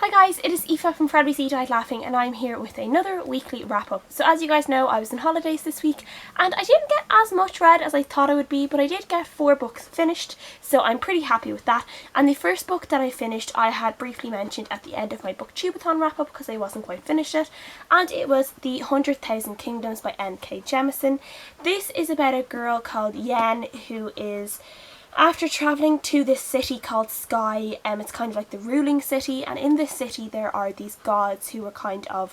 Hi guys, it is Aoife from Freddy's Died Laughing and I'm here with another weekly wrap up. So as you guys know, I was on holidays this week and I didn't get as much read as I thought I would be, but I did get 4 books finished, so I'm pretty happy with that. And the first book that I finished I had briefly mentioned at the end of my booktubeathon wrap up because I wasn't quite finished yet, and it was The 100,000 Kingdoms by McKay Jemisin. This is about a girl called Yen who is, after travelling to this city called Sky, it's kind of like the ruling city, and in this city there are these gods who were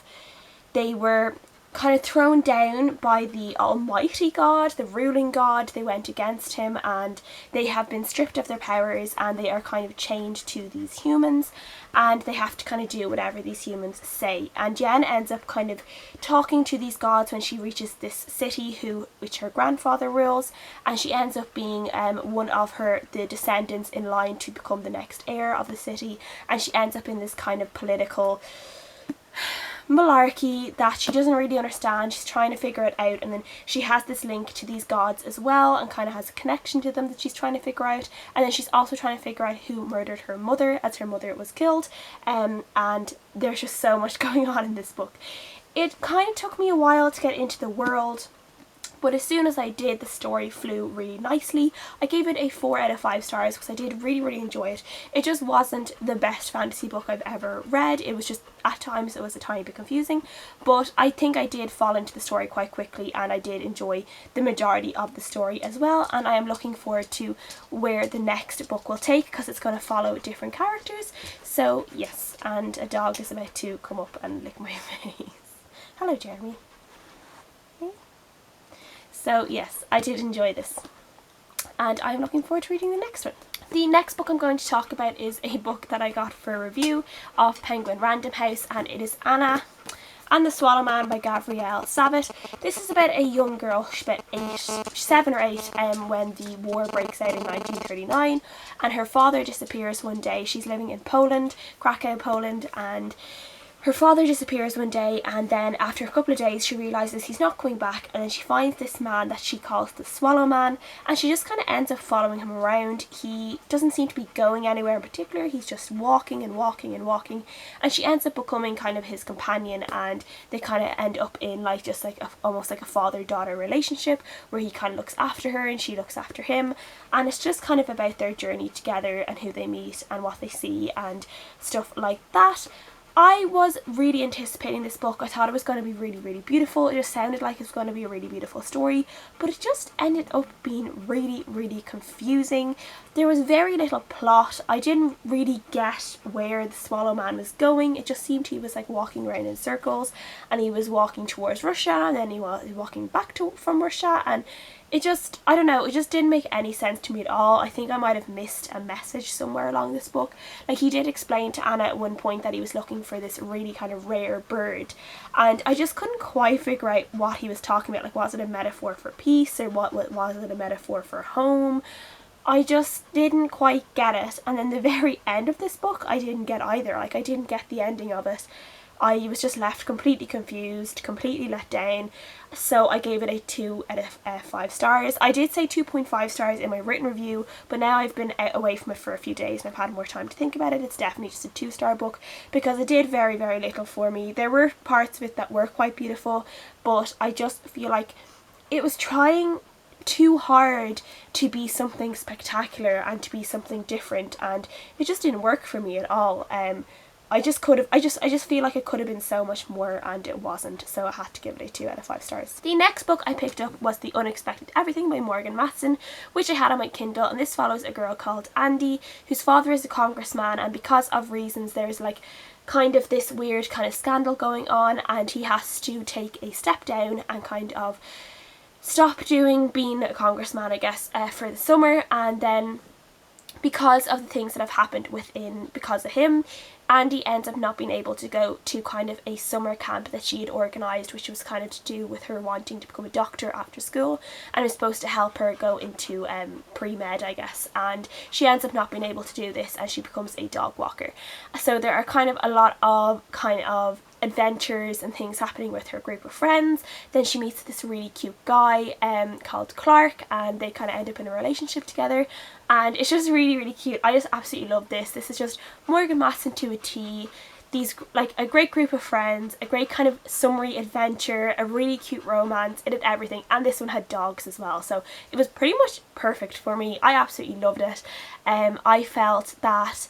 they were kind of thrown down by the almighty god, the ruling god. They went against him and they have been stripped of their powers and they are kind of chained to these humans and they have to kind of do whatever these humans say. And Jen ends up kind of talking to these gods when she reaches this city which her grandfather rules, and she ends up being one of the descendants in line to become the next heir of the city, and she ends up in this kind of political malarkey that she doesn't really understand. She's trying to figure it out, and then she has this link to these gods as well and kind of has a connection to them that she's trying to figure out. And then she's also trying to figure out who murdered her mother, as her mother was killed, and there's just so much going on in this book. It kind of took me a while to get into the world, but as soon as I did, the story flew really nicely. I gave it a 4 out of 5 stars because I did really enjoy it. It just wasn't the best fantasy book I've ever read. It was just, at times it was a tiny bit confusing, but I think I did fall into the story quite quickly and I did enjoy the majority of the story as well, and I am looking forward to where the next book will take because it's going to follow different characters. So yes, and a dog is about to come up and lick my face. Hello Jeremy. So yes, I did enjoy this and I'm looking forward to reading the next one. The next book I'm going to talk about is a book that I got for a review off Penguin Random House, and it is Anna and the Swallow Man by Gavriel. This is about a young girl, she's about 7 or 8, when the war breaks out in 1939 and her father disappears one day. She's living in Poland, Krakow, Poland, and her father disappears one day, and then after a couple of days she realises he's not coming back, and then she finds this man that she calls the Swallow Man, and she just kind of ends up following him around. He doesn't seem to be going anywhere in particular, he's just walking and walking and walking, and she ends up becoming kind of his companion, and they kind of end up in almost like a father-daughter relationship where he kind of looks after her and she looks after him, and it's just kind of about their journey together and who they meet and what they see and stuff like that. I was really anticipating this book. I thought it was going to be really beautiful. It just sounded like it was going to be a really beautiful story, but it just ended up being really confusing. There was very little plot. I didn't really get where the Swallow Man was going. It just seemed he was like walking around in circles, and he was walking towards Russia and then he was walking back from Russia, and it just, I don't know, it just didn't make any sense to me at all. I think I might have missed a message somewhere along this book. Like, he did explain to Anna at one point that he was looking for this really kind of rare bird, and I just couldn't quite figure out what he was talking about. Like, was it a metaphor for peace, or was it a metaphor for home? I just didn't quite get it. And then the very end of this book I didn't get either. Like, I didn't get the ending of it. I was just left completely confused, completely let down, so I gave it a 2 out of 5 stars. I did say 2.5 stars in my written review, but now I've been away from it for a few days and I've had more time to think about it. It's definitely just a 2-star book because it did very little for me. There were parts of it that were quite beautiful, but I just feel like it was trying too hard to be something spectacular and to be something different, and it just didn't work for me at all. I just feel like it could have been so much more and it wasn't, so I had to give it a 2 out of 5 stars. The next book I picked up was The Unexpected Everything by Matson, which I had on my Kindle, and this follows a girl called Andy whose father is a congressman, and because of reasons there's like kind of this weird kind of scandal going on, and he has to take a step down and kind of stop being a congressman, I guess, for the summer. And then because of the things that have happened because of him, Andy ends up not being able to go to kind of a summer camp that she had organised, which was kind of to do with her wanting to become a doctor after school, and it was supposed to help her go into pre-med, I guess, and she ends up not being able to do this and she becomes a dog walker. So there are kind of a lot of adventures and things happening with her group of friends. Then she meets this really cute guy called Clark, and they kind of end up in a relationship together, and it's just really cute. I just absolutely love this. This is just Matson to a T. these, like, a great group of friends, a great kind of summery adventure, a really cute romance. It did everything, and this one had dogs as well, so it was pretty much perfect for me. I absolutely loved it. I felt that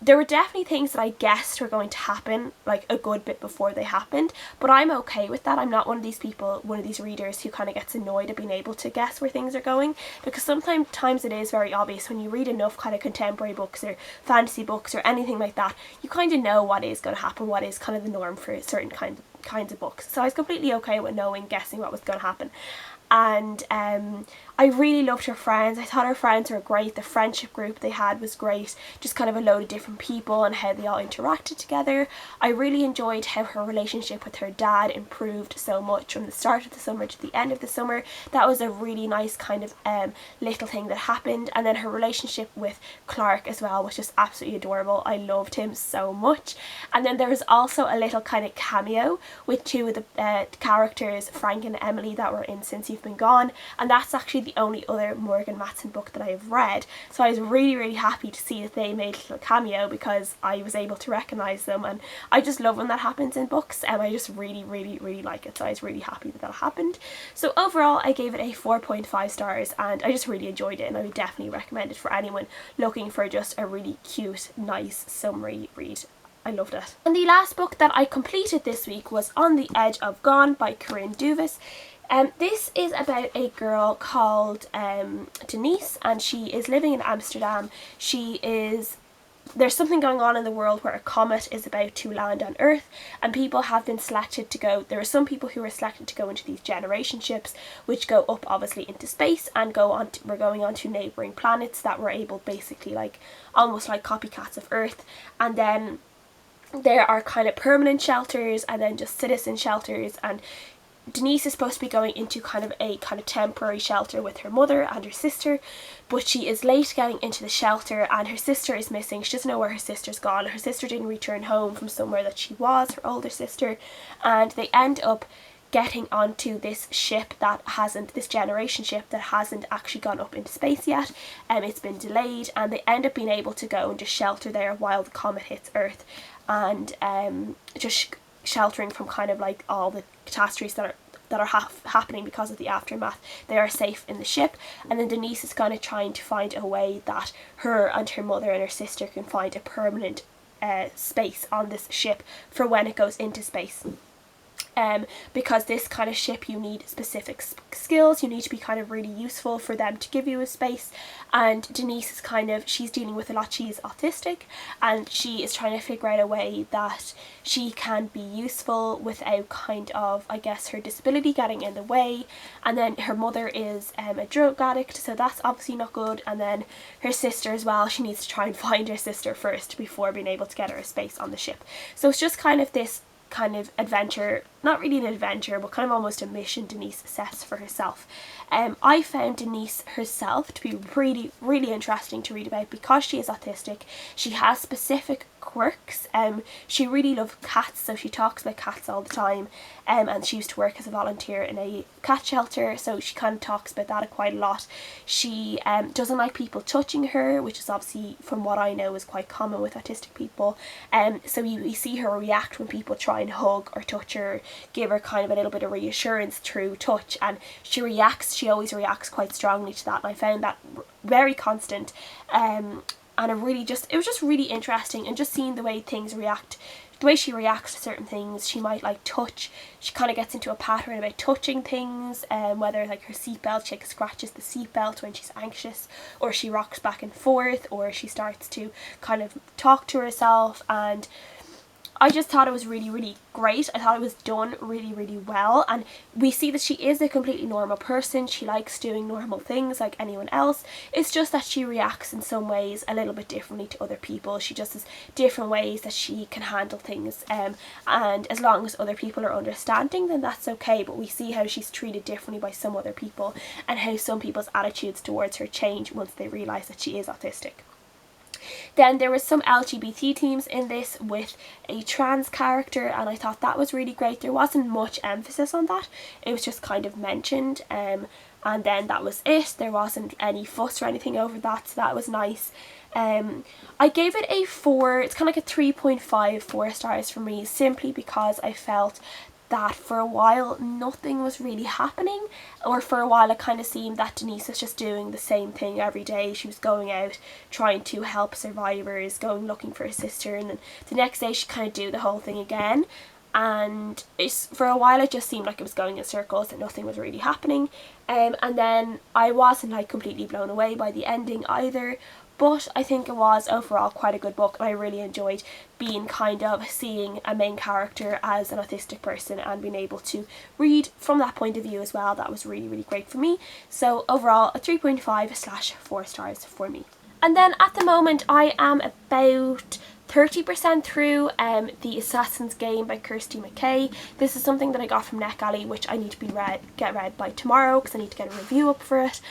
there were definitely things that I guessed were going to happen like a good bit before they happened, but I'm okay with that. I'm not one of these people, one of these readers who kind of gets annoyed at being able to guess where things are going, because sometimes it is very obvious when you read enough kind of contemporary books or fantasy books or anything like that. You kind of know what is going to happen, what is kind of the norm for certain kinds of books. So I was completely okay with guessing what was going to happen. And I really loved her friends. I thought her friends were great. The friendship group they had was great. Just kind of a load of different people and how they all interacted together. I really enjoyed how her relationship with her dad improved so much from the start of the summer to the end of the summer. That was a really nice kind of little thing that happened. And then her relationship with Clark as well was just absolutely adorable. I loved him so much. And then there was also a little kind of cameo with two of the characters, Frank and Emily, that were in Since You've Been Gone, and that's actually the only other Morgan Matson book that I have read, so I was really happy to see that they made a little cameo, because I was able to recognise them, and I just love when that happens in books, and I just really like it, so I was really happy that happened. So overall I gave it a 4.5 stars, and I just really enjoyed it, and I would definitely recommend it for anyone looking for just a really cute, nice summery read. I loved it. And the last book that I completed this week was On the Edge of Gone by Corinne Duyvis. This is about a girl called Denise, and she is living in Amsterdam. There's something going on in the world where a comet is about to land on Earth, and people have been selected to go. There are some people who are selected to go into these generation ships, which go up obviously into space and we're going on to neighbouring planets that were able, basically like almost like copycats of Earth. And then there are kind of permanent shelters and then just citizen shelters, and Denise is supposed to be going into kind of temporary shelter with her mother and her sister, but she is late getting into the shelter, and her sister is missing. She doesn't know where her sister's gone. Her sister didn't return home from somewhere that she was, her older sister, and they end up getting onto this generation ship that hasn't actually gone up into space yet. It's been delayed, and they end up being able to go and just shelter there while the comet hits Earth, and just sheltering from kind of like all the catastrophes that are happening because of the aftermath. They are safe in the ship, and then Denise is kind of trying to find a way that her and her mother and her sister can find a permanent space on this ship for when it goes into space. Because this kind of ship, you need specific skills, you need to be kind of really useful for them to give you a space. And Denise is she's dealing with a lot. She's autistic, and she is trying to figure out a way that she can be useful without kind of, I guess, her disability getting in the way. And then her mother is a drug addict, so that's obviously not good. And then her sister as well, she needs to try and find her sister first before being able to get her a space on the ship. So it's just kind of this kind of adventure, not really an adventure, but kind of almost a mission Denise sets for herself. I found Denise herself to be really interesting to read about, because she is autistic. She has specific quirks. She really loves cats, so she talks about cats all the time, and she used to work as a volunteer in a cat shelter, so she kind of talks about that quite a lot. She doesn't like people touching her, which is obviously, from what I know, is quite common with autistic people. So you see her react when people try and hug or touch her, give her kind of a little bit of reassurance through touch, and she always reacts quite strongly to that, and I found that very constant. And it was just really interesting, and just seeing the way things react, the way she reacts to certain things. She might like touch, she kind of gets into a pattern about touching things, whether like her seatbelt, she like scratches the seatbelt when she's anxious, or she rocks back and forth, or she starts to kind of talk to herself. And I just thought it was really great. I thought it was done really well, and we see that she is a completely normal person. She likes doing normal things like anyone else. It's just that she reacts in some ways a little bit differently to other people. She just has different ways that she can handle things, and as long as other people are understanding, then that's okay. But we see how she's treated differently by some other people, and how some people's attitudes towards her change once they realise that she is autistic. Then there was some LGBT themes in this with a trans character, and I thought that was really great. There wasn't much emphasis on that, it was just kind of mentioned, and then that was it. There wasn't any fuss or anything over that, so that was nice. I gave it a 4, it's kind of like a 3.5 4 stars for me, simply because I felt that for a while nothing was really happening, or for a while it kind of seemed that Denise was just doing the same thing every day. She was going out trying to help survivors, going looking for her sister, and then the next day she kind of do the whole thing again, and for a while it just seemed like it was going in circles and nothing was really happening. And then I wasn't like completely blown away by the ending either, but I think it was overall quite a good book, and I really enjoyed being kind of seeing a main character as an autistic person and being able to read from that point of view as well. That was really, really great for me. So overall a 3.5/4 stars for me. And then at the moment I am about 30% through the Assassin's Game by Kirsty McKay. This is something that I got from NetGalley, which I need to get read by tomorrow because I need to get a review up for it.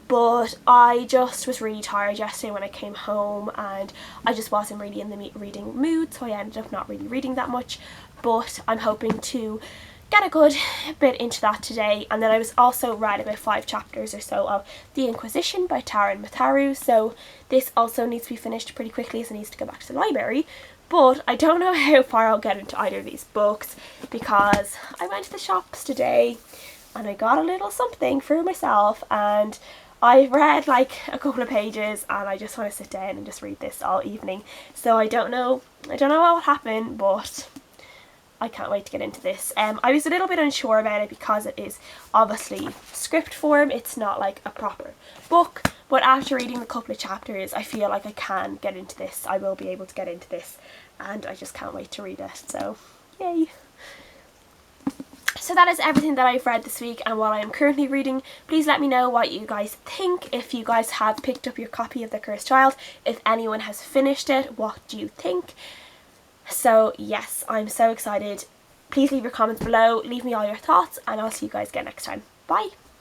But I just was really tired yesterday when I came home, and I just wasn't really in the reading mood, so I ended up not really reading that much, but I'm hoping to get a good bit into that today. And then I was also read about 5 chapters or so of The Inquisition by Taran and Matharu, so this also needs to be finished pretty quickly as it needs to go back to the library. But I don't know how far I'll get into either of these books, because I went to the shops today and I got a little something for myself, and I read like a couple of pages and I just want to sit down and just read this all evening. So I don't know what will happen, but I can't wait to get into this. I was a little bit unsure about it because it is obviously script form, it's not like a proper book, but after reading a couple of chapters I feel like I can get into this. I will be able to get into this, and I just can't wait to read it, so yay. So that is everything that I've read this week and what I am currently reading. Please let me know what you guys think. If you guys have picked up your copy of The Cursed Child, if anyone has finished it, what do you think? So yes, I'm so excited. Please leave your comments below, leave me all your thoughts, and I'll see you guys again next time. Bye!